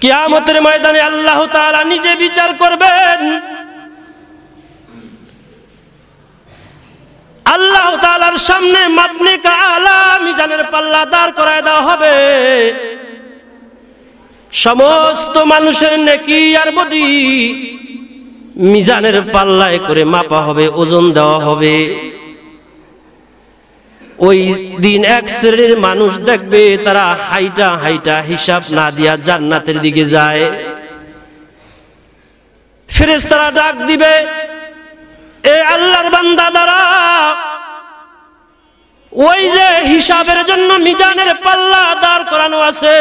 কিয়ামতের ময়দানে আল্লাহ তাআলা নিজে বিচার করবেন। আল্লাহ তাআলার সামনে মাপনে কালা মিজানের পাল্লা দাঁড় করায় দেওয়া হবে। সমস্ত মানুষের নেকি আর বদি মিজানের পাল্লায় করে মাপা হবে, ওজন দেওয়া হবে। ওই দিন এক শ্রেণীর মানুষ দেখবে তারা হাইটা হাইটা হিসাব না দিয়া জান্নাতের দিকে যায়। ফেরেশতারা ডাক দিবে, এ আল্লাহর বান্দা দ্বারা ওই যে হিসাবের জন্য মিজানের পাল্লা দাঁড় করানো আছে,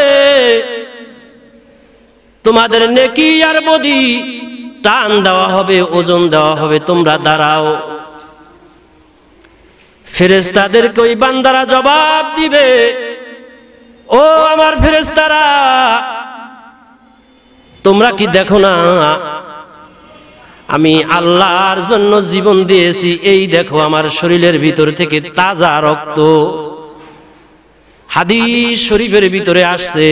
তোমাদের নেকি আর বদি টান দেওয়া হবে, ওজন দেওয়া হবে, তোমরা দাঁড়াও। ফেরেশতাদেরকে ওই বান্দারা জবাব দিবে, ও আমার ফেরেশতারা, তোমরা কি দেখো না আমি আল্লাহর জন্য জীবন দিয়েছি? এই দেখো আমার শরীরের ভিতর থেকে তাজা রক্ত। হাদিস শরীফের ভিতরে আসছে,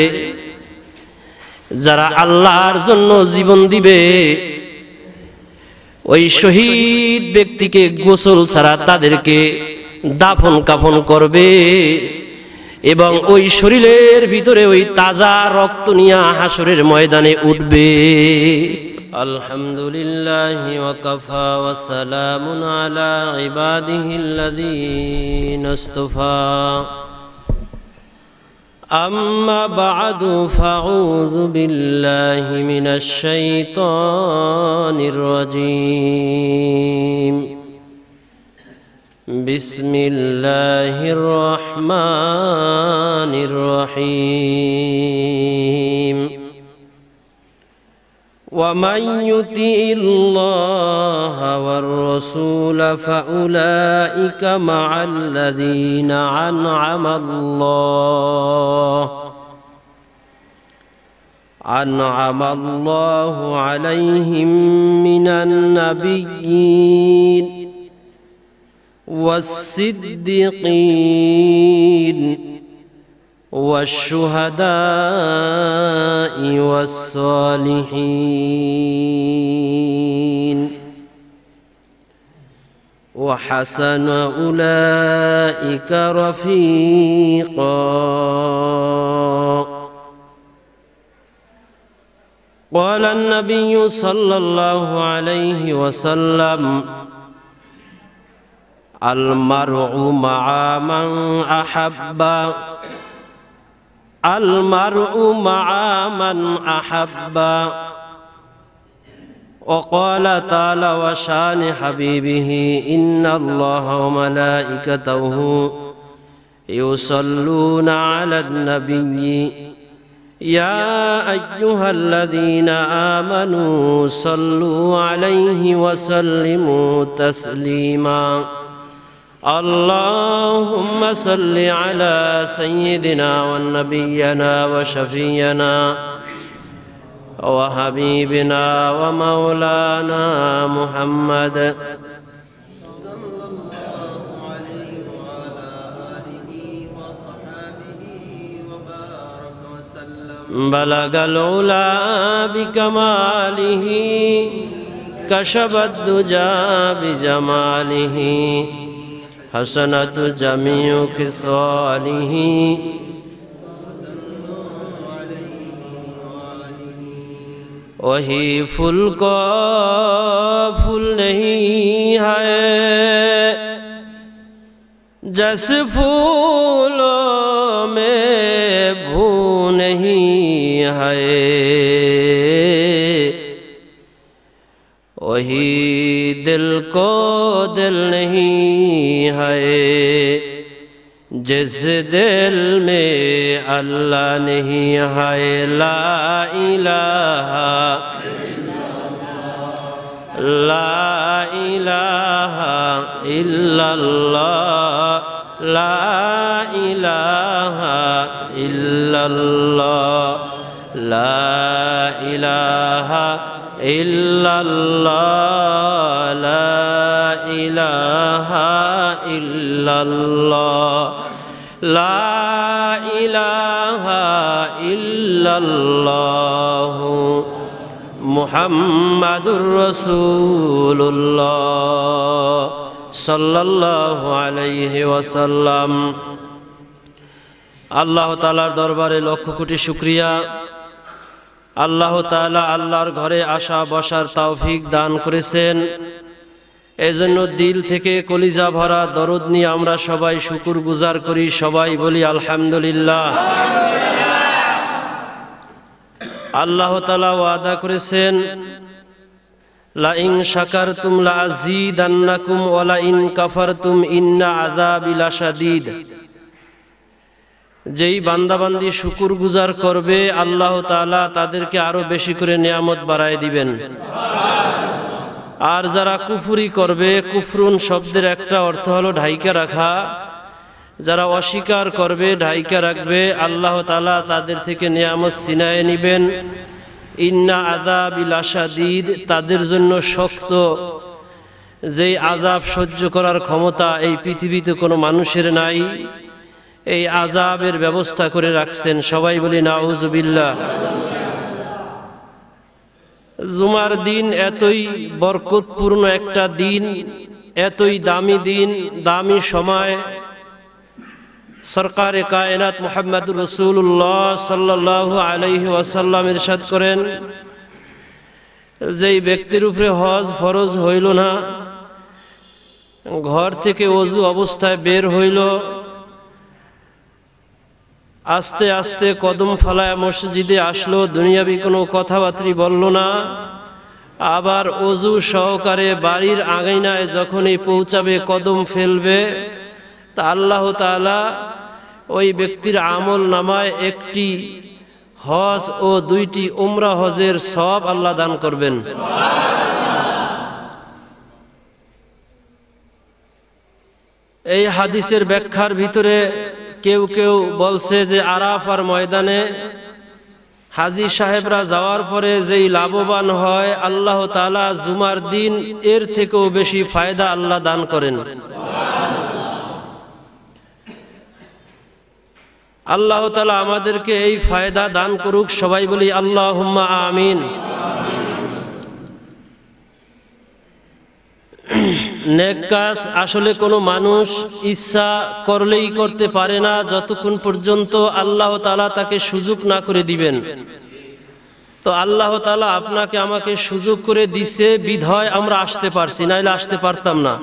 যারা আল্লাহর জন্য জীবন দিবে ওই শহীদ ব্যক্তিকে গোসল ছাড়া তাদেরকে দাফন কাফন করবে এবং ওই শরীরের ভিতরে ওই তাজা রক্ত নিয়ে হাসরের ময়দানে উঠবে। আলহামদুলিল্লাহি ওয়া কাফা ওয়া সালামুন আলা ইবাদিহিল্লাযীনা ইসতাফা। أما بعد فأعوذ بالله من الشيطان الرجيم. بسم الله الرحمن الرحيم. ومن يطع الله والرسول فأولئك مع الذين أنعم الله عليهم من النبيين والصديقين والشهداء والصالحين وحسن أولئك رفيقا. قال النبي صلى الله عليه وسلم: المرء مع من أحب، المرء مع من أحب. وقال تعالى وشان حبيبه: إن الله وملائكته يصلون على النبي يا أيها الذين آمنوا صلوا عليه وسلموا تسليما. اللهم صل على سيدنا ونبينا وشفينا وحبيبنا ومولانا محمد صلى الله عليه وعلى آله وصحبه وبارك وسلم. بلغ العلا بكماله كشف الدجى بجماله حسنت جميع خصاله वही फूल को फूल नहीं है जस फूलों में भू नहीं है, वही दिल को दिल नहीं है जिस दिल में अल्लाह नहीं है. ला इलाहा ला इलाहा इल्लल्लाह, ला इलाहा इल्लल्लाह, ला इलाहा इल्लल्लाह, ला इलाहा इल्लल्लाह, ला ইলাহা ইল্লাল্লাহু মুহাম্মাদুর রাসূলুল্লাহ সাল্লাল্লাহু আলাইহি ওয়াসাল্লাম। আল্লাহ তাআলার দরবারে লক্ষ কোটি শুকরিয়া। আল্লাহ তাআলা আল্লাহর ঘরে আসা বসার তৌফিক দান করেছেন। এজন্য দিল থেকে কলিজা ভরা দরুদ নিয়ে আমরা সবাই শুকর গুজার করি, সবাই বলি আলহামদুলিল্লাহ। আল্লাহ তাআলা ওয়াদা করেছেন, লা ইন শাকারতুম লা আযীদান্নাকুম ওয়া লা ইন কাফারতুম ইন্না আযাবি লাশাদীদ। যেই বান্দাবান্দি শুকর গুজার করবে আল্লাহ তাআলা তাদেরকে আরো বেশি করে নিয়ামত বাড়ায় দিবেন। আর যারা কুফরি করবে, কুফরুন শব্দের একটা অর্থ হলো ঢাইকা রাখা, যারা অস্বীকার করবে, ঢাইকা রাখবে, আল্লাহ তাআলা তাদের থেকে নিয়ামত ছিনায়ে নিবেন। ইন্না আযাবি লাশাদীদ, তাদের জন্য শক্ত যেই আযাব সহ্য করার ক্ষমতা এই পৃথিবীতে কোনো মানুষের নাই, এই আযাবের ব্যবস্থা করে রাখছেন। সবাই বলি নাউযুবিল্লাহ। জুমার দিন এতই বরকতপূর্ণ একটা দিন, এতই দামি দিন, দামি সময়। সরকারে কায়নাত মুহাম্মদুর রাসূলুল্লাহ সাল্লাল্লাহু আলাইহি ওয়াসাল্লাম ইরশাদ করেন, যেই ব্যক্তির উপরে হজ ফরজ হইল না, ঘর থেকে ওযু অবস্থায় বের হইল, আস্তে আস্তে কদম ফলায় মসজিদে আসলো, দুনিয়াবি কোনো কথাবার্তা বলল না, আবার ওযু সহকারে বাড়ির আঙিনায় যখনই পৌঁছাবে, কদম ফেলবে, তা আল্লাহ তাআলা ওই ব্যক্তির আমল নামায় একটি হজ ও 2টি উমরা হজের সওয়াব আল্লাহ দান করবেন। এই হাদিসের ব্যাখ্যার ভিতরে কেউ কেউ বলছে যে আরাফার ময়দানে হাজী সাহেবরা যাওয়ার পরে যেই লাভবান হয়, আল্লাহ তাআলা জুমার দিন এর থেকেও বেশি ফায়দা আল্লাহ দান করেন। আল্লাহ তাআলা আমাদেরকে এই ফায়দা দান করুক, সবাই বলি আল্লাহুম্মা আমিন। নেক কাজ আসলে কোনো মানুষ ইচ্ছা করলেই করতে পারে না, যতক্ষণ পর্যন্ত আল্লাহ তাআলা তাকে সুযোগ না করে দিবেন। তো আল্লাহ তাআলা আপনাকে আমাকে সুযোগ করে দিছে বিধায় আমরা আসতে পারছি, নাইলে আসতে পারতাম না।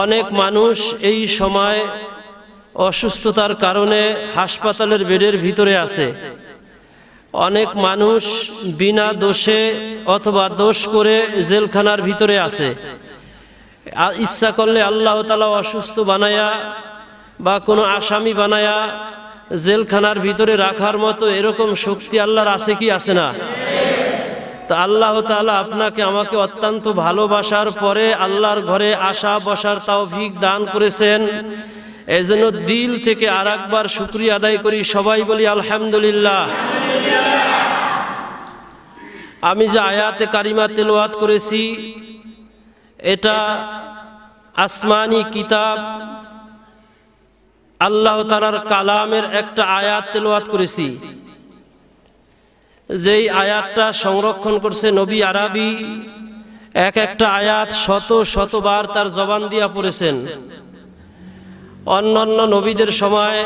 অনেক মানুষ এই সময় অসুস্থতার কারণে হাসপাতালের বেডের ভিতরে আছে। অনেক মানুষ বিনা দোষে অথবা দোষ করে জেলখানার ভিতরে আছে। ইচ্ছা করলে আল্লাহ তাআলা অসুস্থ বানায়া বা কোনো আসামি বানায়া জেলখানার ভিতরে রাখার মতো এরকম শক্তি আল্লাহর আছে কি আছে না? তো আল্লাহ তাআলা আপনাকে আমাকে অত্যন্ত ভালোবাসার পরে আল্লাহর ঘরে আসা বসার তৌফিক দান করেছেন। এজন্য দিল থেকে আরেকবার শুকরিয়া আদায় করি, সবাই বলি আলহামদুলিল্লাহ। আমি যে আয়াতে কারিমা তেলাওয়াত করেছি, এটা আসমানি কিতাব আল্লাহ তাআলার কালামের একটা আয়াত তেলাওয়াত করেছি। যেই আয়াতটা সংরক্ষণ করছে নবী আরবি, এক একটা আয়াত শত শতবার তার জবান দিয়া পড়েছেন। অন্যান্য নবীদের সময়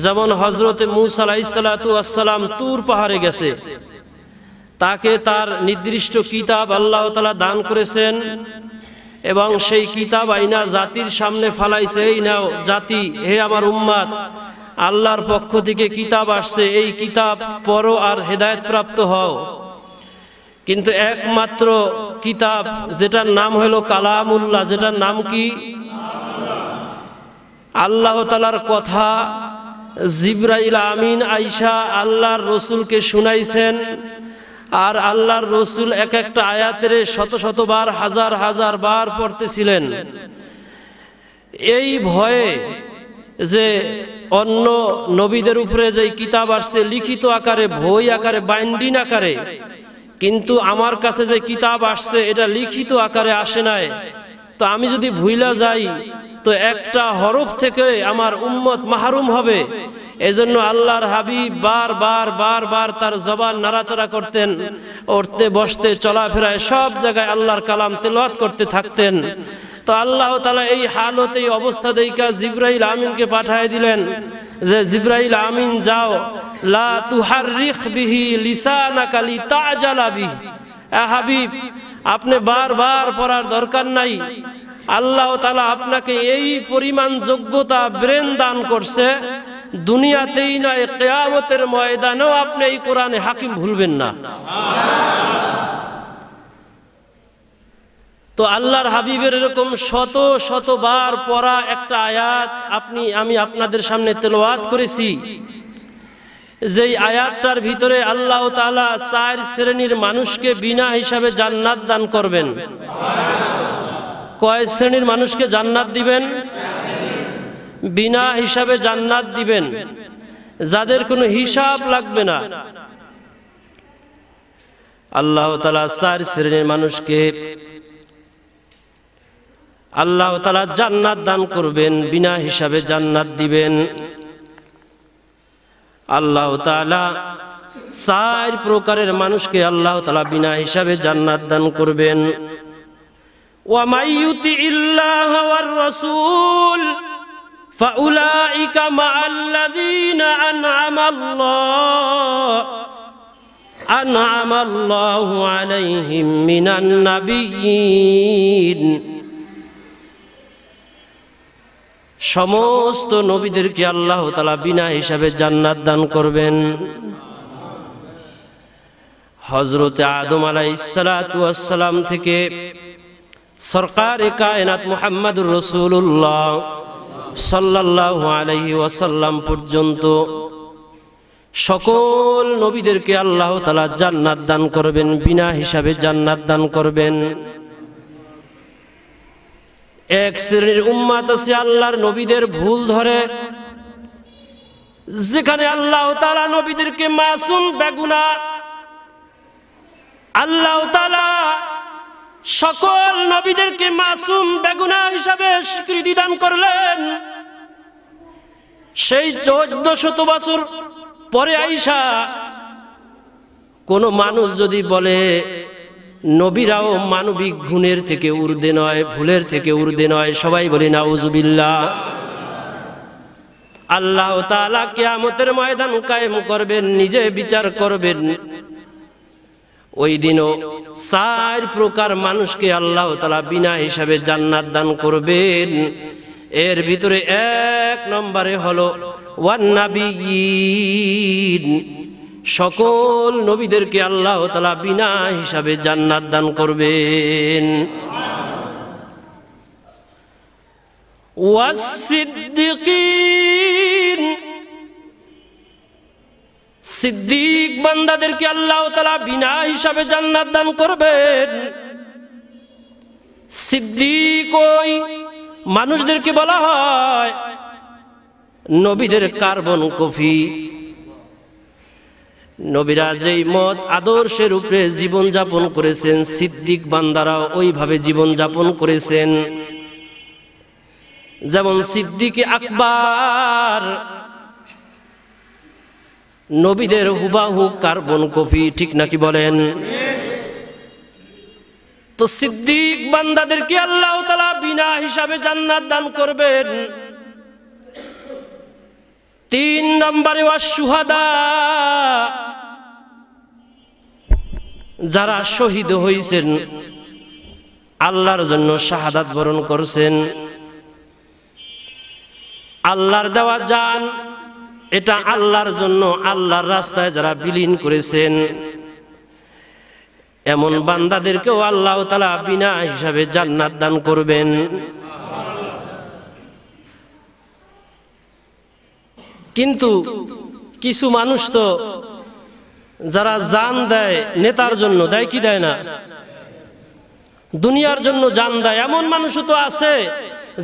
যেমন হযরতে মূসা আলাইহিস সালাতু ওয়াস সালাম তুর পাহাড়ে গেছে, তাকে তার নির্দিষ্ট কিতাব আল্লাহ তাআলা দান করেছেন এবং সেই কিতাব আইনা জাতির সামনে ফালাইছে, এই নাও জাতি, হে আমার উম্মত, আল্লাহর পক্ষ থেকে কিতাব আসছে, এই কিতাব পড়ো আর হেদায়েত প্রাপ্ত হও। কিন্তু একমাত্র কিতাব যেটার নাম হলো কালামুল্লাহ, যেটার নাম কি? আল্লাহ তাআলার কথা জিবরাইল আমিন আইসা আল্লাহর রসুলকে শুনাইছেন, আর আল্লাহর রসুল এক একটা আয়াতের শত শতবার হাজার হাজার বার পড়তেছিলেন। এই ভয়ে যে অন্য নবীদের উপরে যে কিতাব আসছে লিখিত আকারে, বই আকারে, বাইন্ডিং আকারে, কিন্তু আমার কাছে যে কিতাব আসছে এটা লিখিত আকারে আসে নাই, তো আমি যদি ভুইলা যাই তো একটা হরফ থেকে আমার উম্মত মাহরুম হবে। এজন্য আল্লাহর হাবিব বারবার তার জবান নাড়াচাড়া করতেন, উঠতে বসতে চলাফেরায় সব জায়গায় আল্লাহর কালাম তেলাওয়াত করতে থাকতেন। তো আল্লাহ তাআলা এই হালত, এই অবস্থা দেইখা জিবরাইল আমিনকে পাঠিয়ে দিলেন যে জিবরাইল আমিন যাও, লা তুহাররিখ বিহি লিসানাকা লিতাজালা বিহি। হাবিব, আপনি বারবার পড়ার দরকার নাই। আল্লাহ তাআলা আপনাকে এই পরিমাণ যোগ্যতা ব্রেন দান করছে, দুনিয়াতেই নয় কিয়ামতের ময়দানেও আপনি এই কোরআনে হাকিম ভুলবেন না। তো আল্লাহর হাবিবের এরকম শত শতবার পড়া একটা আয়াত আমি আপনাদের সামনে তেলাওয়াত করেছি। যেই আয়াতটার ভিতরে আল্লাহ তাআলা 4 শ্রেণীর মানুষকে বিনা হিসাবে জান্নাত দান করবেন। কয় শ্রেণীর মানুষকে জান্নাত দিবেন? বিনা হিসাবে জান্নাত দিবেন, যাদের কোনো হিসাব লাগবে না। আল্লাহ তাআলা 4 শ্রেণীর মানুষকে আল্লাহ তাআলা জান্নাত দান করবেন, বিনা হিসাবে জান্নাত দিবেন। আল্লাহ তাআলা 4 প্রকারের মানুষকে আল্লাহ তাআলা বিনা হিসাবে জান্নাত দান করবেন। ওয়া মাইয়ুতিল্লাহ ওয়ার রাসূল ফাউলাইকা মাআল্লাযীনা আন'আমাল্লাহু আলাইহিম মিনান নাবিয়্যিন। সমস্ত নবীদেরকে আল্লাহ তাআলা বিনা হিসাবে জান্নাত দান করবেন। হযরতে আদম আলাইহিস সালাতু ওয়াস সালাম থেকে সরকারে কায়নাত মুহাম্মদুর রাসূলুল্লাহ সাল্লাল্লাহু আলাইহি ওয়াসাল্লাম পর্যন্ত সকল নবীদেরকে আল্লাহ তাআলা জান্নাত দান করবেন, বিনা হিসাবে জান্নাত দান করবেন। এক শ্রেণীর উম্মত আছে আল্লাহর নবীদের ভুল ধরে, যেখানে আল্লাহ তাআলা নবীদেরকে মাসুম বেগুনাহ, আল্লাহ তাআলা সকল নবীদেরকে মাসুম বেগুনাহ হিসাবে স্বীকৃতি দান করলেন। সেই 1400 বছর পরে আইসা কোন মানুষ যদি বলে নবীরাও মানবিক গুণের থেকে ঊর্ধ্বে নয়, ভুলের থেকে ঊর্ধ্বে নয়, সবাই বলে নাউজুবিল্লাহ। আল্লাহ তাআলা কিয়ামতের ময়দান কায়েম করবেন, নিজে বিচার করবেন। ওই দিনও 4 প্রকার মানুষকে আল্লাহ তাআলা বিনা হিসাবে জান্নাত দান করবেন। এর ভিতরে 1 নম্বরে হলো ওয়ান নাবিয়্যিন। সকল নবীদেরকে আল্লাহ তাআলা বিনা হিসাবে জান্নাত দান করবেন। ওয়াস সিদ্দিকিন, সিদ্দিক বান্দাদেরকে আল্লাহ তাআলা বিনা হিসাবে জান্নাত দান করবেন। সিদ্দিক ওই মানুষদেরকে বলা হয় নবীদের কার্বন কপি। নবীরা যেই মত আদর্শের উপরে জীবন যাপন করেছেন, সিদ্দিক বান্দারাও ওইভাবে জীবন যাপন করেছেন। যেমন সিদ্দিকে আকবার নবীদের হুবাহু কার্বন কপি, ঠিক নাকি বলেন? তো সিদ্দিক বান্দাদেরকে আল্লাহ তাআলা বিনা হিসাবে জান্নাত দান করবেন। 3 নম্বরে ওয়াস শুহাদা, যারা শহীদ হয়েছেন, আল্লাহর জন্য শাহাদাত বরণ করছেন, আল্লাহর দেওয়া জান এটা আল্লাহর জন্য আল্লাহর রাস্তায় যারা বিলীন করেছেন, এমন বান্দাদেরকেও আল্লাহ তাআলা বিনা হিসাবে জান্নাত দান করবেন। কিন্তু কিছু মানুষ তো যারা জান দেয় নেতার জন্য, দেয় কি দেয় না? দুনিয়ার জন্য জান দেয়। এমন মানুষও তো আছে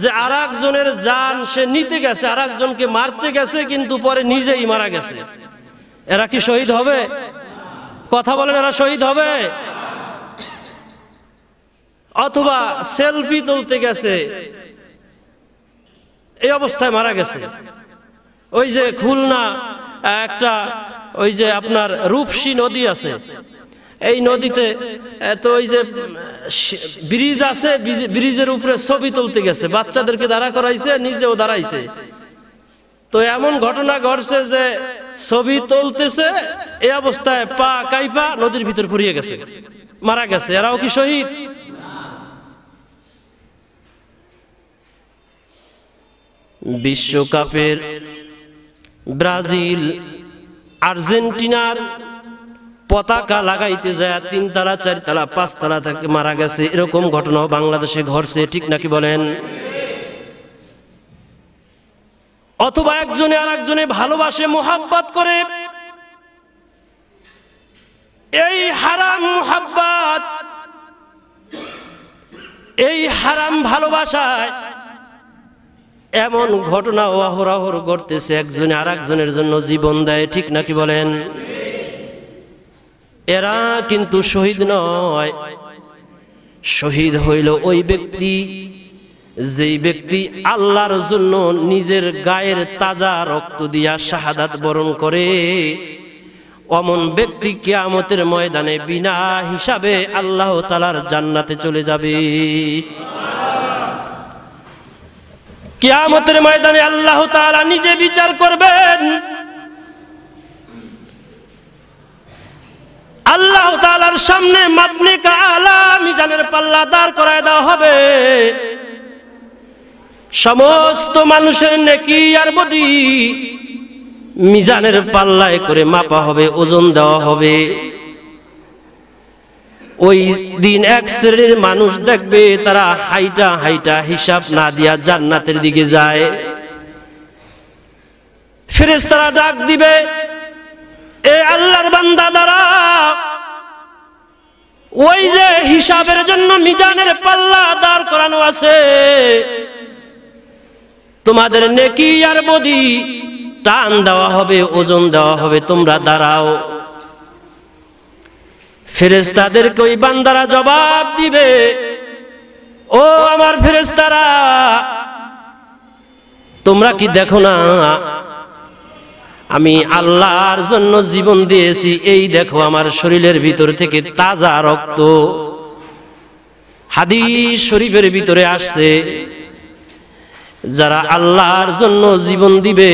যে আরেকজনের জান সে নিতে গেছে, আরেকজনকে মারতে গেছে, কিন্তু পরে নিজেই মারা গেছে। এরা কি শহীদ হবে? কথা বলেন, এরা শহীদ হবে? অথবা সেলফি তুলতে গেছে, এই অবস্থায় মারা গেছে। ওই যে খুলনা একটা ওই যে আপনার রূপসী নদী আছে, এই নদীতে তো ওই যে ব্রিজ আছে, ব্রিজের উপরে ছবি তুলতে গেছে, বাচ্চাদেরকে দাঁড়া করাইছে, নিজেও দাঁড়াইছে। তো এমন ঘটনা ঘটছে যে ছবি তুলতেছে, এই অবস্থায় পা কাইপা নদীর ভিতর পড়িয়ে গেছে, মারা গেছে। এরাও কি শহীদ? বিশ্বকাপের ব্রাজিল আর্জেন্টিনার পতাকা লাগাইতে যায় 3 তলা 4 তলা 5 তলা থেকে মারা গেছে। এরকম ঘটনাও বাংলাদেশে ঘটছে, ঠিক নাকি বলেন? অথবা একজনে আর একজনে ভালোবাসে, মোহাব্বত করে, এই হারাম মোহাব্বত, এই হারাম ভালোবাসায় এমন ঘটনা অহরহ ঘটতেছে, একজনে আর একজনের জন্য জীবন দেয়, ঠিক নাকি বলেন? এরা কিন্তু শহীদ নয়। শহীদ হইল ওই ব্যক্তি, যেই ব্যক্তি আল্লাহর জন্য নিজের গায়ের তাজা রক্ত দিয়া শাহাদাত বরণ করে। অমন ব্যক্তি কিয়ামতের ময়দানে বিনা হিসাবে আল্লাহ তাআলার জান্নাতে চলে যাবে। কিয়ামতের ময়দানে আল্লাহ তাআলা নিজে বিচার করবেন। আল্লাহ তাআলার সামনে মাপনে কালা মিজানের পাল্লা দাঁড় করায় দেওয়া হবে। সমস্ত মানুষের নেকি আর বদি মিজানের পাল্লায় করে মাপা হবে, ওজন দেওয়া হবে। ওই দিন এক শ্রেণীর মানুষ দেখবে, তারা হাইটা হাইটা হিসাব না দিয়া জান্নাতের দিকে যায়। ফেরেশতারা ডাক দিবে, এ আল্লাহর বান্দা দাঁড়াও, ওই যে হিসাবের জন্য মিজানের পাল্লা দাঁড় করানো আছে, তোমাদের নেকি আর বদি টান দেওয়া হবে, ওজন দেওয়া হবে, তোমরা দাঁড়াও। ফেরেশতাদেরকে ওই বান্দারা জবাব দিবে, ও আমার ফেরেশতারা, তোমরা কি দেখো না আমি আল্লাহর জন্য জীবন দিয়েছি? এই দেখো আমার শরীরের ভিতর থেকে তাজা রক্ত। হাদিস শরীফের ভিতরে আসছে, যারা আল্লাহর জন্য জীবন দিবে,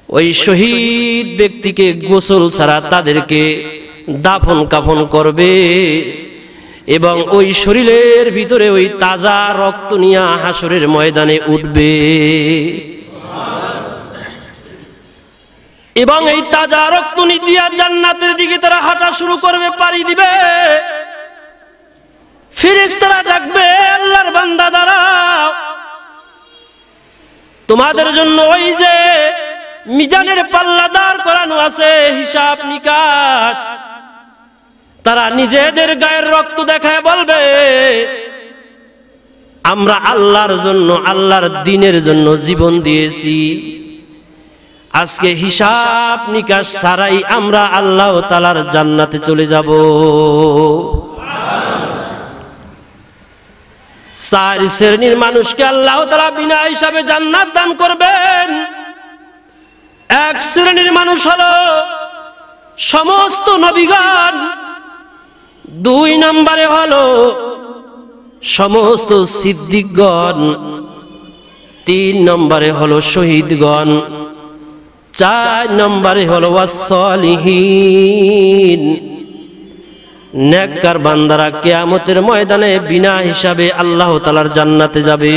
ওই শহীদ ব্যক্তিকে গোসল ছাড়া তাদেরকে দাফন কাফন করবে এবং ওই শরীরের ভিতরে ওই তাজা রক্ত নিয়ে হাসরের ময়দানে উঠবে এবং এই তাজা রক্ত নিয়ে জান্নাতের দিকে তারা হাঁটা শুরু করবে, পাড়ি দিবে। ফেরেশতারা ডাকবে, আল্লাহর বান্দা দাঁড়াও, তোমাদের জন্য ওই যে মিজানের পাল্লা দাঁড় করানো আছে, হিসাব নিকাশ। তারা নিজেদের গায়ের রক্ত দেখায় বলবে, আমরা আল্লাহর জন্য, আল্লাহর দ্বীনের জন্য জীবন দিয়েছি, আজকে হিসাব নিকাশ ছাড়াই আমরা আল্লাহ তাআলার জান্নাতে চলে যাব। 4 শ্রেণীর মানুষকে আল্লাহ তাআলা বিনা হিসাবে জান্নাত দান করবেন। 1 শ্রেণীর মানুষ হলো সমস্ত নবীগণ, 2 নম্বরে হলো সমস্ত সিদ্দিকগণ, 3 নম্বরে হলো শহীদগণ, 4 নম্বরে হলো ওয়াসসালিহিন। নেককার বান্দারা কিয়ামতের ময়দানে বিনা হিসাবে আল্লাহ তাআলার জান্নাতে যাবে।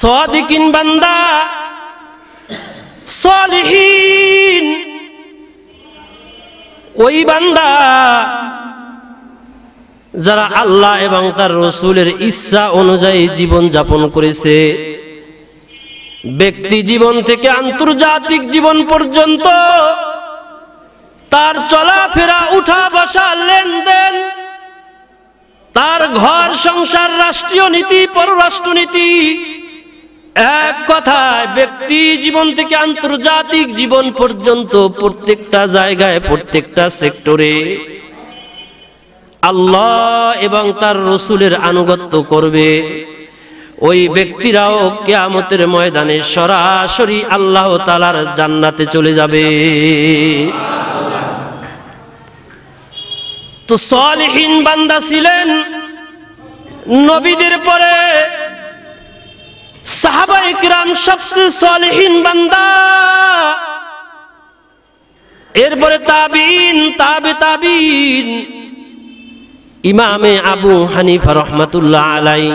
সাদিকিন বান্দা, সালিহিন ওই বান্দা যারা আল্লাহ এবং তার রাসূলের ইচ্ছা অনুযায়ী জীবন যাপন করেছে। ব্যক্তি জীবন থেকে আন্তর্জাতিক জীবন পর্যন্ত তার চলাফেরা, উঠা বসা, লেনদেন, তার ঘর সংসার, রাষ্ট্রীয় নীতি, পররাষ্ট্র নীতি, এক কথায় ব্যক্তি জীবন থেকে আন্তর্জাতিক জীবন পর্যন্ত প্রত্যেকটা জায়গায় প্রত্যেকটা সেক্টরে আল্লাহ এবং তার রাসূলের আনুগত্য করবে, ওই ব্যক্তিরাও কিয়ামতের ময়দানে সরাসরি আল্লাহ তাআলার জান্নাতে চলে যাবে। তো সালিহিন বান্দা ছিলেন নবীদের পরে সাহাবায়ে কিরাম সবচেয়ে সালিহিন বান্দা, এরপরে তাবিঈন, তাবিঈন, ইমামে আবু হানিফা রাহমাতুল্লাহ আলাইহি,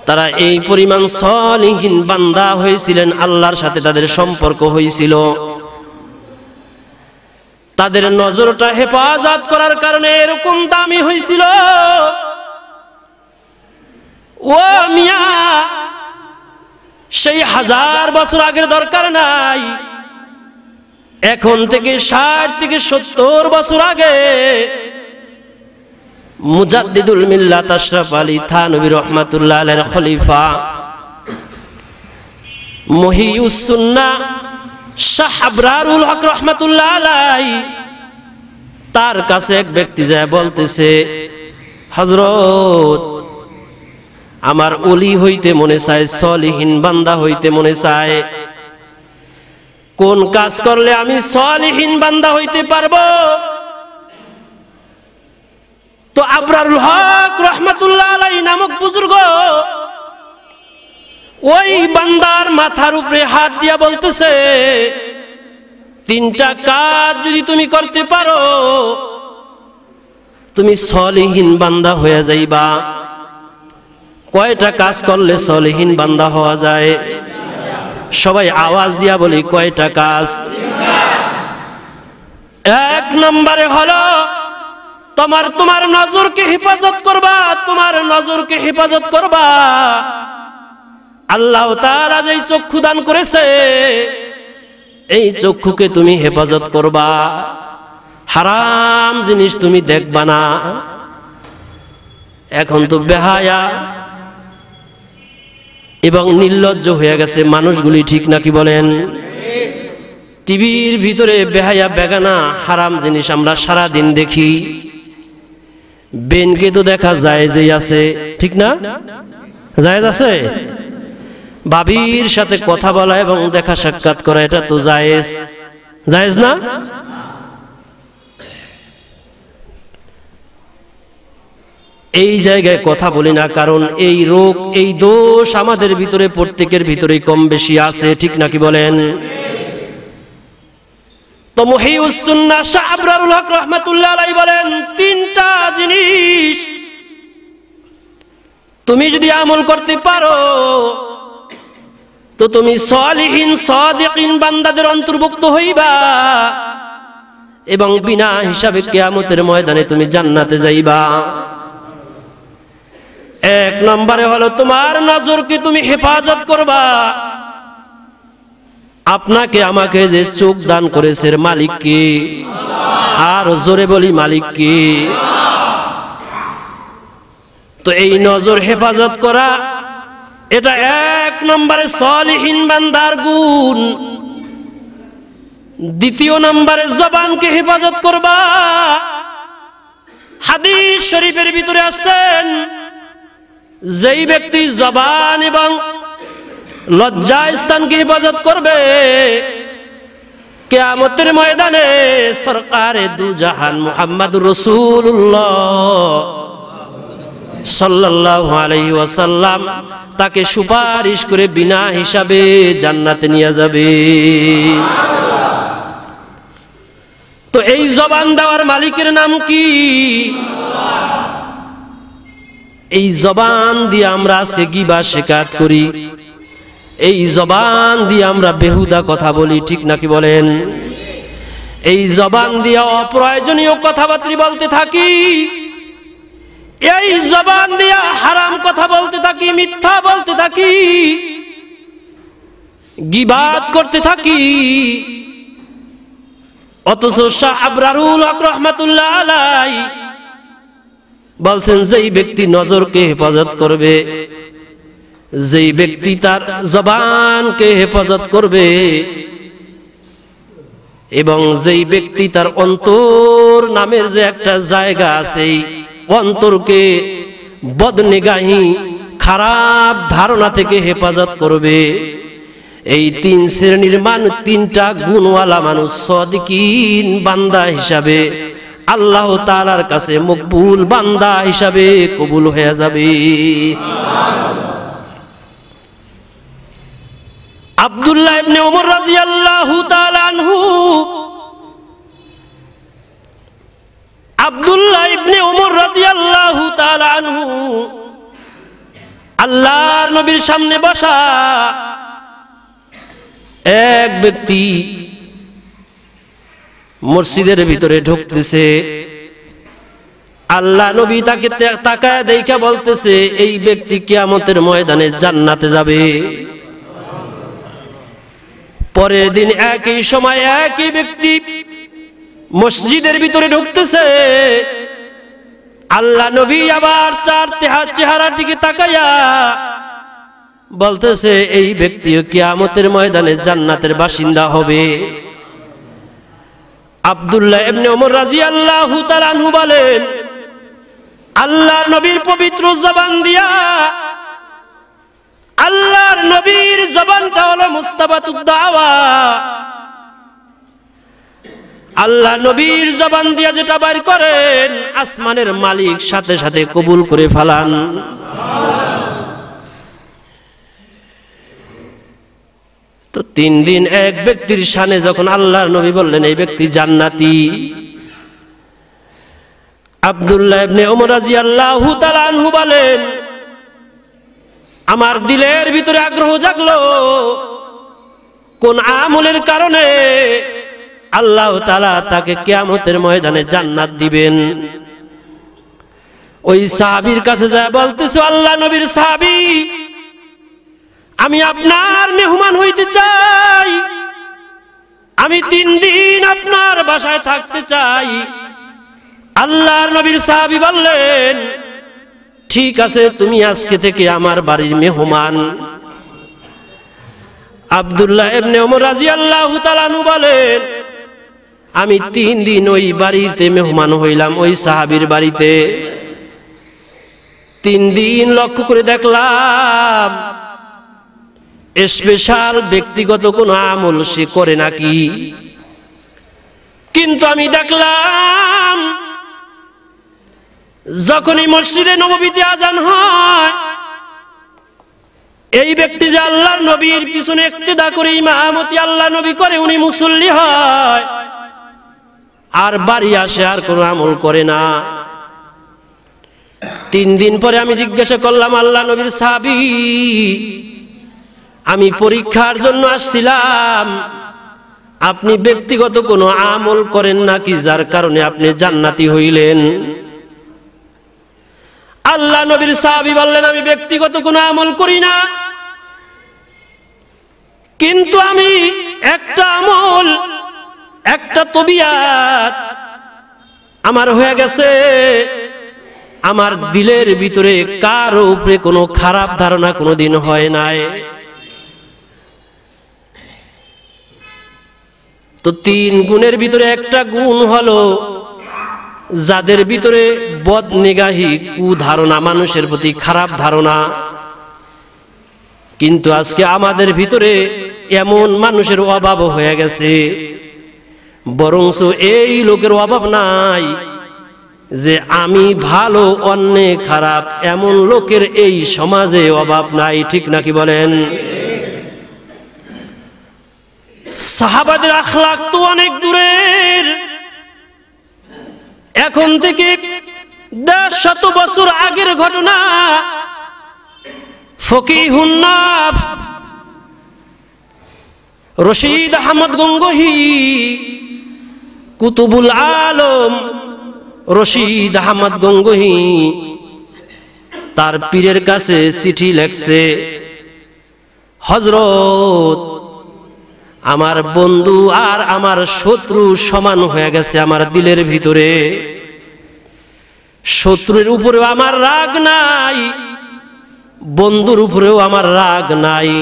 তারা এই পরিমাণ সালিহিন বান্দা হয়েছিলেন, আল্লাহর সাথে তাদের সম্পর্ক হয়েছিল। তাদের নজরটা হেফাজত করার কারণে এরকম দামি হয়েছিল। ও মিয়া, সেই 1000 বছর আগের দরকার নাই, এখন থেকে 60 থেকে 70 বছর আগে মুজাদ্দিদুল মিল্লাত আশরাফ আলী থানভী রাহমাতুল্লাহ আলাইহির খলিফা মুহিউস সুন্নাহ শাহ আবরারুল হক রাহমাতুল্লাহ আলাইহি, তার কাছে এক ব্যক্তি যায় বলতেছে, হযরত, আমার ওলি হইতে মনে চায়, সালিহিন বান্দা হইতে মনে চায়, কোন কাজ করলে আমি সালিহিন বান্দা হইতে পারবো? তো আবরারুল হক রাহমাতুল্লাহ আলাইহি নামক বুজুর্গ ওই বান্দার মাথার উপরে হাত দিয়া বলতেছে, 3টা কাজ যদি তুমি করতে পারো তুমি সালিহিন বান্দা হয়ে যাইবা। কয়টা কাজ করলে সালিহিন বান্দা হওয়া যায়? সবাই আওয়াজ দিয়া বলি, কয়টা কাজ? 1 নম্বরে হলো তোমার নজরকে হেফাজত করবা, তোমার নজরকে হেফাজত করবা। আল্লাহ তাআলা যেই চক্ষু দান করেছে এই চক্ষুকে তুমি হেফাজত করবা, হারাম জিনিস তুমি দেখবা না। এখন তো বেহায়া এবং নির্লজ্জ হয়ে গেছে মানুষগুলি, ঠিক নাকি বলেন? টিভির ভিতরে বেহায়া বেগানা হারাম জিনিস আমরা সারা দিন দেখি। বেনকে তো দেখা যায় যে আছে, ঠিক না? জায়েজ আছে। ভাবির সাথে কথা বলা এবং দেখা সাক্ষাৎ করা, এটা তো জায়েজ, জায়েজ না? এই জায়গায় কথা বলি না, কারণ এই রোগ, এই দোষ আমাদের ভিতরে প্রত্যেকের ভিতরেই কম বেশি আছে, ঠিক নাকি বলেন? তো মুহিউস সুন্নাহ শাহ আবরারুল হক রাহমাতুল্লাহ আলাইহি বলেন, 3টা জিনিস তুমি যদি আমল করতে পারো তো তুমি সালিহিন সাদিকিন বান্দাদের অন্তর্ভুক্ত হইবা এবং বিনা হিসাবে কিয়ামতের ময়দানে তুমি জান্নাতে যাইবা। 1 নম্বরে হলো তোমার নজরকে তুমি হেফাজত করবা। আপনাকে আমাকে যে চোখ দান করেছে মালিক কে? আর জোরে বলি, মালিক কে? তো এই নজর হেফাজত করা, এটা 1 নম্বরে সালিহিন বান্দার গুণ। 2 নম্বরে জবানকে হেফাজত করবা। হাদিস শরীফের ভিতরে আছেন, যেই ব্যক্তি জবান এবং লজ্জা স্থানকে হেফাজত করবে কিয়ামতের ময়দানে সরকারে দু জাহান মুহাম্মদুর রাসূলুল্লাহ সাল্লাল্লাহু আলাইহি ওয়াসাল্লাম তাকে সুপারিশ করে বিনা হিসাবে জান্নাতে নিয়ে যাবে। তো এই জবান দেওয়ার মালিকের নাম কি? এই জবান দিয়ে আমরা আজকে গীবা শিকায়ত করি, এই জবান দিয়ে আমরা বেহুদা কথা বলি, ঠিক নাকি বলেন? এই জবান দিয়ে অপ্রয়োজনীয় কথাবার্তা বলতে থাকি, এই জবান দিয়ে হারাম কথা বলতে থাকি, মিথ্যা বলতে থাকি, গীবাত করতে থাকি। অথচ শাহ আবরারুল হক রাহমাতুল্লাহ আলাইহি বলছেন, যেই ব্যক্তি নজরকে হেফাজত করবে যেই ব্যক্তি তার জবানকে হেফাজত করবে এবং যেই ব্যক্তি তার অন্তর নামের যে একটা জায়গা আছে, এই অন্তরকে বদনিগাহি খারাপ ধারণা থেকে হেফাজত করবে, এই তিন শ্রেণীর মানুষ, তিনটা গুণওয়ালা মানুষ সাদিকিন বান্দা হিসাবে আল্লাহ তাআলার কাছে মকবুল বান্দা হিসাবে কবুল হয়ে যাবে। আব্দুল্লাহ ইবনে ওমর রাদিয়াল্লাহু তাআলা আনহু, আব্দুল্লাহ ইবনে ওমর রাদিয়াল্লাহু তাআলা আনহু আল্লাহর নবীর সামনে বসা। এক ব্যক্তি মসজিদের ভিতরে ঢুকতেছে, আল্লাহ নবী তাকে তাকায় দেখে বলতেছে, এই ব্যক্তি কিয়ামতের ময়দানে জান্নাতে যাবে। পরের দিন একই সময় একই ব্যক্তি মসজিদের ভিতরে ঢুকতেছে, আল্লাহ নবী আবার চার চেহারার দিকে তাকাইয়া বলতেছে, এই ব্যক্তিও কিয়ামতের ময়দানে জান্নাতের বাসিন্দা হবে। আব্দুল্লাহ ইবনে ওমর রাদিয়াল্লাহু তাআলা আনহু বলেন, আল্লাহর নবীর পবিত্র জবান দিয়া, আল্লাহর নবীর জবানটা হলো মুস্তাবাতুদ দাওয়া, আল্লাহ নবীর জবান দিয়া যেটা বাইর করেন আসমানের মালিক সাথে সাথে কবুল করে ফেলান। তো 3 দিন এক ব্যক্তির শানে যখন আল্লাহর নবী বললেন এই ব্যক্তি জান্নাতি, আব্দুল্লাহ ইবনে ওমর রাদিয়াল্লাহু তাআলা আনহু বলেন, আমার দিলের ভিতরে আগ্রহ জাগলো, কোন আমলের কারণে আল্লাহ তাআলা তাকে কিয়ামতের ময়দানে জান্নাত দিবেন। ওই সাহাবীর কাছে যায় বলতেছে, আল্লাহ নবীর সাহাবী, আমি আপনার মেহমান হইতে চাই, আমি 3 দিন আপনার বাসায় থাকতে চাই। আল্লাহর নবীর সাহাবী বললেন, ঠিক আছে, তুমি আজকে থেকে আমার বাড়ির মেহমান। আব্দুল্লাহ ইবনে ওমর রাদিয়াল্লাহু তাআলা আনহু বলেন, আমি 3 দিন ওই বাড়িতে মেহমান হইলাম, ওই সাহাবীর বাড়িতে। 3 দিন লক্ষ্য করে দেখলাম স্পেশাল ব্যক্তিগত কোন আমল সে করে নাকি, কিন্তু আমি দেখলাম যখনই মসজিদে নববীতে আজান হয়, এই ব্যক্তি যে আল্লাহর নবীর পিছনে ইক্তেদা করে ইমামতি আল্লাহ নবী করে, উনি মুসল্লি হয়, আর বাড়ি আসে আর কোনো আমল করে না। 3 দিন পরে আমি জিজ্ঞাসা করলাম, আল্লাহ নবীর সাহাবী, আমি পরীক্ষার জন্য আসছিলাম, আপনি ব্যক্তিগত কোনো আমল করেন নাকি যার কারণে আপনি জান্নাতি হইলেন? আল্লাহ নবীর সাহাবী বললেন, আমি ব্যক্তিগত কোনো আমল করি না, কিন্তু আমি একটা আমল, একটা তবিয়াত আমার হয়ে গেছে, আমার দিলের ভিতরে কারো উপরে কোনো খারাপ ধারণা কোনোদিন হয় নাই। তো 3 গুণের ভিতরে একটা গুণ হলো, যাদের ভিতরে বদনিগাহি, কুধারণা, মানুষের প্রতি খারাপ ধারণা। কিন্তু আজকে আমাদের ভিতরে এমন মানুষের অভাব হয়ে গেছে, বরঞ্চ এই লোকের অভাব নাই যে আমি ভালো অন্যে খারাপ, এমন লোকের এই সমাজে অভাব নাই। ঠিক নাকি বলেন? সাহাবাদের আখলাক তো অনেক দূরের, এখন থেকে 100 বছর আগের ঘটনা। ফকিহুন নাফস রশিদ আহমদ গঙ্গোহী, কুতুবুল আলম রশিদ আহমদ গঙ্গোহী তার পীরের কাছে চিঠি লেখছে, হযরত, আমার বন্ধু আর আমার শত্রু সমান হয়ে গেছে আমার দিলের ভিতরে। শত্রুর উপরেও আমার রাগ নাই, বন্ধুর উপরেও আমার রাগ নাই।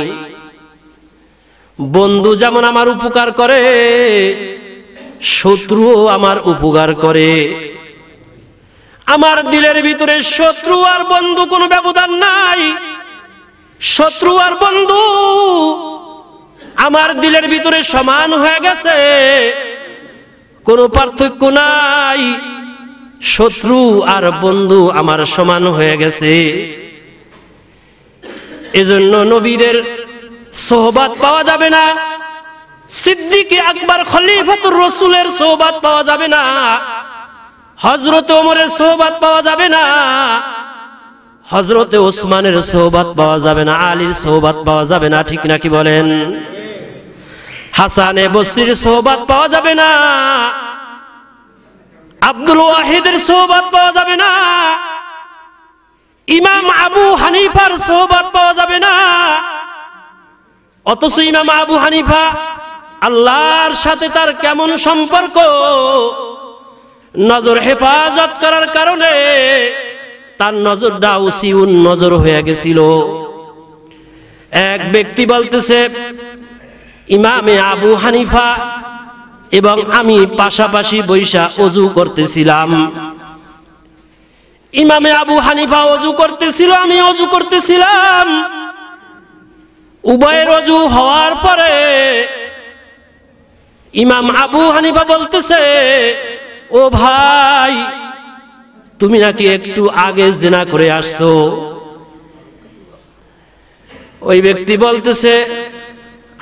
বন্ধু যেমন আমার উপকার করে, শত্রুও আমার উপকার করে। আমার দিলের ভিতরে শত্রু আর বন্ধু কোনো ব্যবধান নাই। শত্রু আর বন্ধু আমার দিলের ভিতরে সমান হয়ে গেছে, কোনো পার্থক্য নাই। শত্রু আর বন্ধু আমার সমান হয়ে গেছে। এজন্য নবীদের সোহবাত পাওয়া যাবে না, সিদ্দিকে আকবর খলিফাতুর রাসূলের সোহবাত পাওয়া যাবে না, হযরত ওমরের সোহবাত পাওয়া যাবে না, হযরতে ওসমানের সোহবাত পাওয়া যাবে না, আলীর সোহবাত পাওয়া যাবে না। ঠিক নাকি বলেন? হাসানে বসরির সোহবাত পাওয়া যাবে না, আব্দুল ওয়াহিদের সোহবাত পাওয়া যাবে না, ইমাম আবু হানিফার সোহবাত পাওয়া যাবে না। অথচ ইমাম আবু হানিফা আল্লাহর সাথে তার কেমন সম্পর্ক, নজর হেফাজত করার কারণে তার নজরটা উসিউন নজর হয়ে গেছিল। এক ব্যক্তি বলতেছে, ইমামে আবু হানিফা এবং আমি পাশাপাশি বৈশা ওযু করতেছিলাম। ইমামে আবু হানিফা ওযু করতেছিল, আমি ওযু করতেছিলাম। উভয়ের ওযু হওয়ার পরে ইমাম আবু হানিফা বলতেছে, ও ভাই, তুমি নাকি একটু আগে জিনা করে আসছো। ওই ব্যক্তি বলতেছে,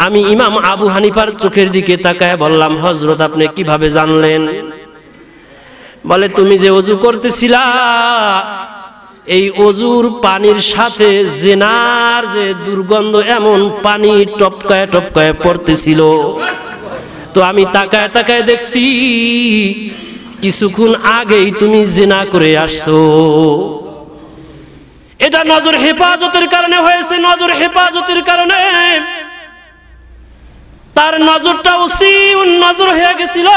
আমি ইমাম আবু হানিফার চোখের দিকে তাকায় বললাম, হযরত আপনি কিভাবে জানলেন? বলে, তুমি যে ওযু করতেছিলা, এই ওযুর পানির সাথে জিনার যে দুর্গন্ধ, এমন পানি টপকায় টপকায় পড়তেছিল। তো আমি তাকায় তাকায় দেখছি কিছুক্ষণ আগেই তুমি জিনা করে আসছো। এটা নজর হেফাজতের কারণে হয়েছে। নজর হেফাজতের কারণে তার নজরটা উসিউন নজর হয়ে গেছিল।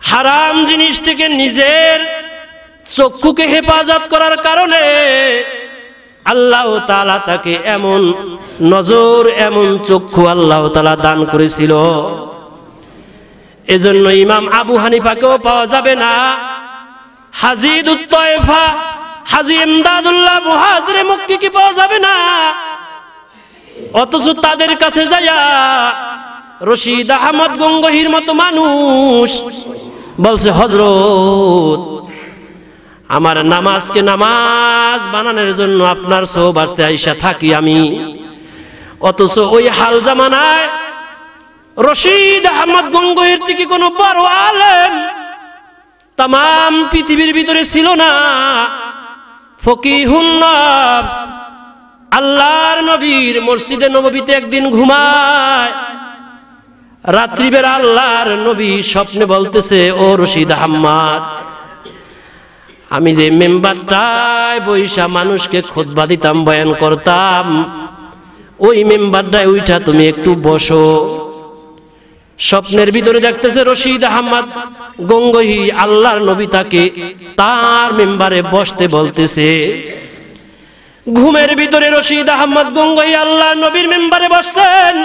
হারাম জিনিস থেকে নিজের চক্ষুকে হেফাজত করার কারণে আল্লাহ তাআলা তাকে এমন নজর, এমন চক্ষু আল্লাহ তাআলা দান করেছিল। এজন্য ইমাম আবু হানিফাকেও পাওয়া যাবে না। হাজিদুত তায়েফা, হাজী ইমদাদুল্লাহ মুহাজিরে মক্কি পাওয়া যাবে না। অথচ তাদের কাছে যায়া রশিদ আহমদ গঙ্গোহীর মতো মানুষ বলছে, হযরত, আমার নামাজকে নামাজ বানানোর জন্য আপনার সোহবাতে আইসা থাকি আমি। অথচ ওই হাল জামানায় রশিদ আহমদ গঙ্গোহীর থেকে কোনো বড় আলেম তাম পৃথিবীর ভিতরে ছিল না। ফকিহুন নফস, আল্লাহর নবীর মসজিদে নববীতে একদিন ঘুমায়। রাত্রিবেলা আল্লাহর নবী স্বপ্নে বলতেছে, ও রশিদ আহমদ, আমি যে মেম্বারটায় বৈশা মানুষকে খুতবা দিতাম, বয়ান করতাম, ওই মেম্বারটায় উঠা তুমি একটু বসো। স্বপ্নের ভিতরে দেখতেছে রশিদ আহমদ গঙ্গোহী, আল্লাহর নবী তাকে তার মেম্বারে বসতে বলতেছে। ঘুমের ভিতরে রশিদ আহমদ গঙ্গোহী আল্লাহর নবীর মেম্বারে বসছেন।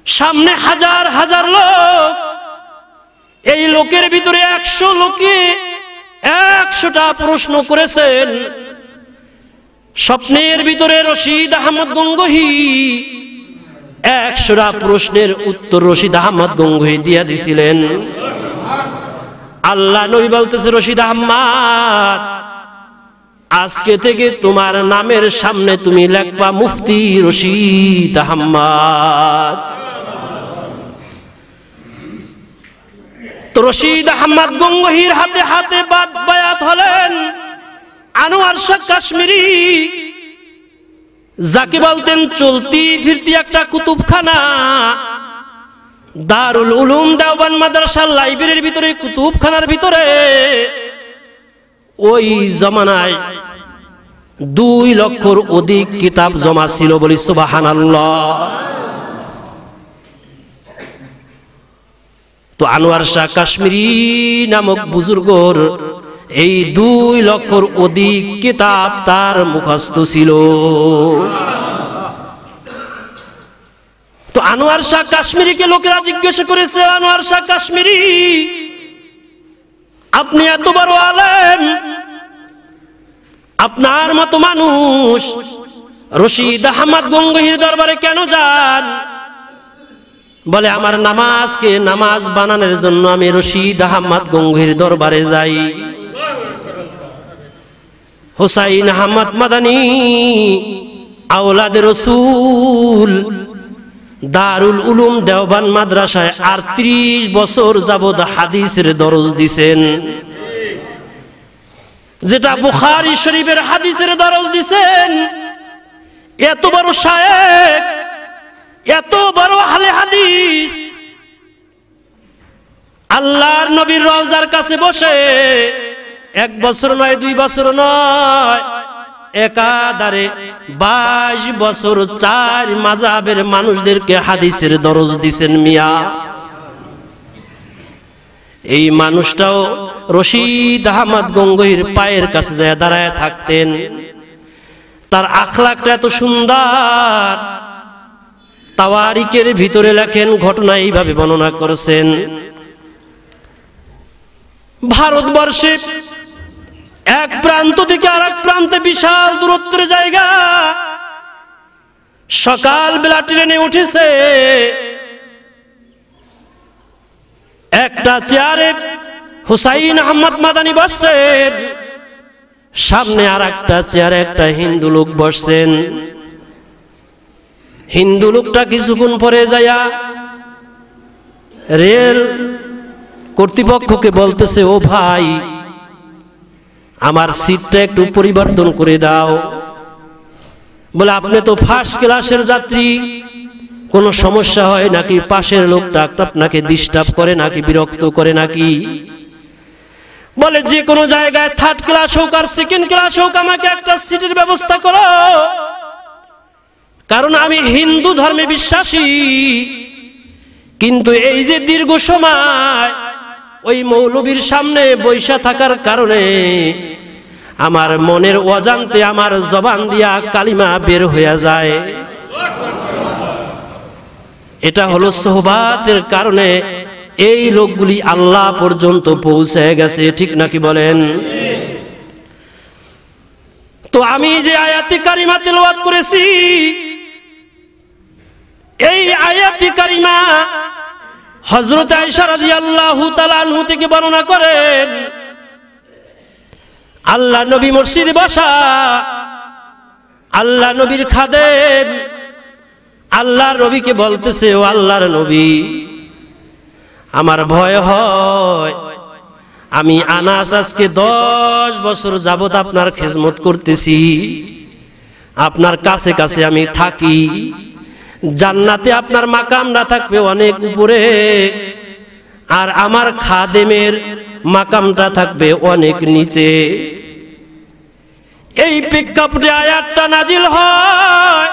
সামনে হাজার হাজার লোক। এই লোকের ভিতরে 100 লোকে 100টা প্রশ্ন করেছেন। স্বপ্নের ভিতরে রশিদ আহমদ গঙ্গোহী 100টা প্রশ্নের উত্তর রশিদ আহমদ গঙ্গোহী দিয়া দিছিলেন। আল্লাহ নবী বলতেছে, রশিদ আহমদ, আজকে থেকে তোমার নামের সামনে তুমি লিখবা মুফতি রশিদ আহমদ। তো রশিদ আহমদ গঙ্গোহীর হাতে হাতে বায়াত হলেন আনোয়ার শাহ কাশ্মীরি, যাকে বলতেন চলতি ফিরতি একটা কুতুবখানা। দারুল উলুম দেওবন্দ মাদ্রাসার লাইব্রেরির ভিতরে, কুতুবখানার ভিতরে ওই জমানায় 2 লক্ষর অধিক কিতাব জমা ছিল। বলি সুবহানাল্লাহ। তো আনোয়ার শাহ কাশ্মীরি নামক বুজুর্গর এই 2 লক্ষর অধিক কিতাব তার মুখস্থ ছিল। তো আনোয়ার শাহ কাশ্মীরিকে লোকেরা জিজ্ঞাসা করেছে, আনোয়ার শাহ কাশ্মীরি, আপনি এত বড় আলেম, আপনার মতো মানুষ রশিদ আহমদ গঙ্গোহীর দরবারে কেন যান? বলে, আমার নামাজকে নামাজ বানানোর জন্য আমি রশিদ আহমদ গঙ্গোহীর দরবারে যাই। হুসাইন আহমদ মাদানী আওলাদে রসুল দারুল উলুম দেওবান মাদ্রাসায় 38 বছর যাবত হাদিসের দরজ দিছেন। যেটা বুখারী শরীফের হাদিসের দরজ দিছেন। এত বড় শায়েখ, এত বড় আহলে হাদিস, আল্লাহর নবীর রওজার কাছে বসে 1 বছর নয়, 2 বছর নয়, একাধারে 22 বছর 4 মাযহাবের মানুষদেরকে হাদিসের দরজ দিছেন মিয়া। এই মানুষটাও রশিদ আহমদ গঙ্গোহীর পায়ের কাছে যায় দাঁড়ায় থাকতেন। তার আখলাকটা এত সুন্দর, তাওয়ারিকের ভিতরে লেখেন, ঘটনা এইভাবে বর্ণনা করেছেন। ভারতবর্ষে এক প্রান্ত থেকে আরেক প্রান্তে বিশাল দূরত্বের জায়গা। সকালবেলা ট্রেনে উঠেছে, একটা চেয়ারে হুসাইন আহমদ মাদানী বসছেন, সামনে আর একটা চেয়ারে একটা হিন্দু লোক বসছেন। হিন্দু লোকটা কিছুক্ষণ পরে যায়া রেল কর্তৃপক্ষকে বলতেছে, ও ভাই, আমার সিটটা একটু পরিবর্তন করে দাও। বলে, আপনি তো ফার্স্ট ক্লাসের যাত্রী, কোনো সমস্যা হয় নাকি? পাশের লোকটা আপনাকে ডিস্টার্ব করে নাকি, বিরক্ত করে নাকি? বলে, যে কোনো জায়গায় 3rd ক্লাস হোক আর 2nd ক্লাস হোক, আমাকে একটা সিটের ব্যবস্থা করো, কারণ আমি হিন্দু ধর্মে বিশ্বাসী। কিন্তু এই যে দীর্ঘ সময় ওই মৌলবীর সামনে বৈশা থাকার কারণে আমার মনের অজান্তে আমার জবান দিয়া কালিমা বের হয়ে যায়। এটা হলো সোহবাতের কারণে এই লোকগুলি আল্লাহ পর্যন্ত পৌঁছে গেছে, ঠিক নাকি বলেন? তো আমি যে আয়াতে কারিমা তেলাওয়াত করেছি, এই আয়াতে কারিমা হযরত আয়েশা রাদিয়াল্লাহু তাআলা আনহা থেকে বর্ণনা করেন, আল্লাহ নবী মসজিদে বসা, আল্লাহ নবীর খাদেম আল্লাহর নবীকে বলতেছে, ও আল্লাহর নবী, আমার ভয় হয়, আমি আনাস আজকে 10 বছর যাবত আপনার খেজমত করতেছি, আপনার কাছে কাছে আমি থাকি। জান্নাতে আপনার মাকাম না থাকবে অনেক উপরে, আর আমার খাদেমের মাকামটা থাকবে অনেক নিচে। এই প্রেক্ষাপটে আয়াতটা নাজিল হয়।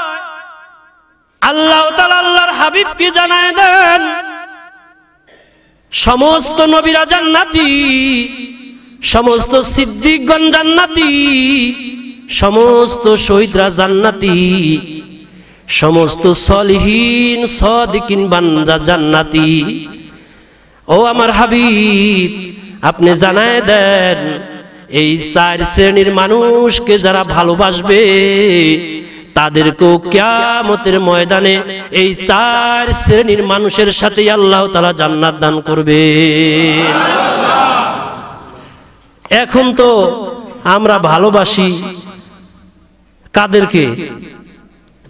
আল্লাহ তাআলা আল্লাহর হাবিবকে জানায় দেন, সমস্ত নবীরা জান্নাতি, সমস্ত সিদ্দিকগণ জান্নাতি, সমস্ত শহীদরা জান্নাতি, সমস্ত সলিহিন সাদিকিন বান্দা জান্নাতি। ও আমার হাবিব, আপনি জানায় দেন, এই 4 শ্রেণীর মানুষকে যারা ভালোবাসবে তাদেরকেও কিয়ামতের ময়দানে এই 4 শ্রেণীর মানুষের সাথে আল্লাহ তাআলা জান্নাত দান করবে। এখন তো আমরা ভালোবাসি কাদেরকে?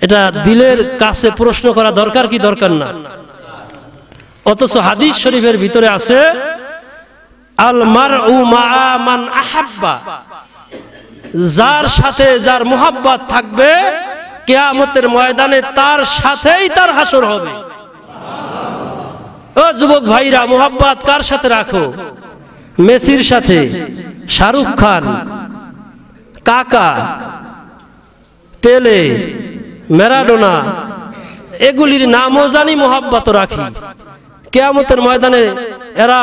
এটা দিলের কাছে প্রশ্ন করা দরকার কি দরকার না? অথচ হাদিস শরীফের ভিতরে আছে, আল মারউ মা মান আহাব্বা, যার সাথে যার মুহাব্বত থাকবে কিয়ামতের ময়দানে তার সাথেই তার হাসর হবে। ও যুবক ভাইরা, মুহাব্বত কার সাথে রাখো? মেসির সাথে, শাহরুখ খান, কাকা, পেলে, ম্যারাডোনা, এগুলির নামও জানি, মুহাব্বত রাখি। কিয়ামতের ময়দানে এরা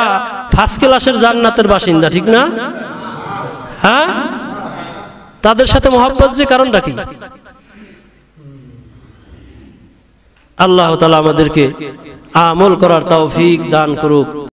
ফার্স্ট ক্লাসের জান্নাতের বাসিন্দা, ঠিক না? হ্যাঁ, তাদের সাথে মহব্বত যে কারণটা কি? আল্লাহ তাআলা আমাদেরকে আমল করার তৌফিক দান করুক।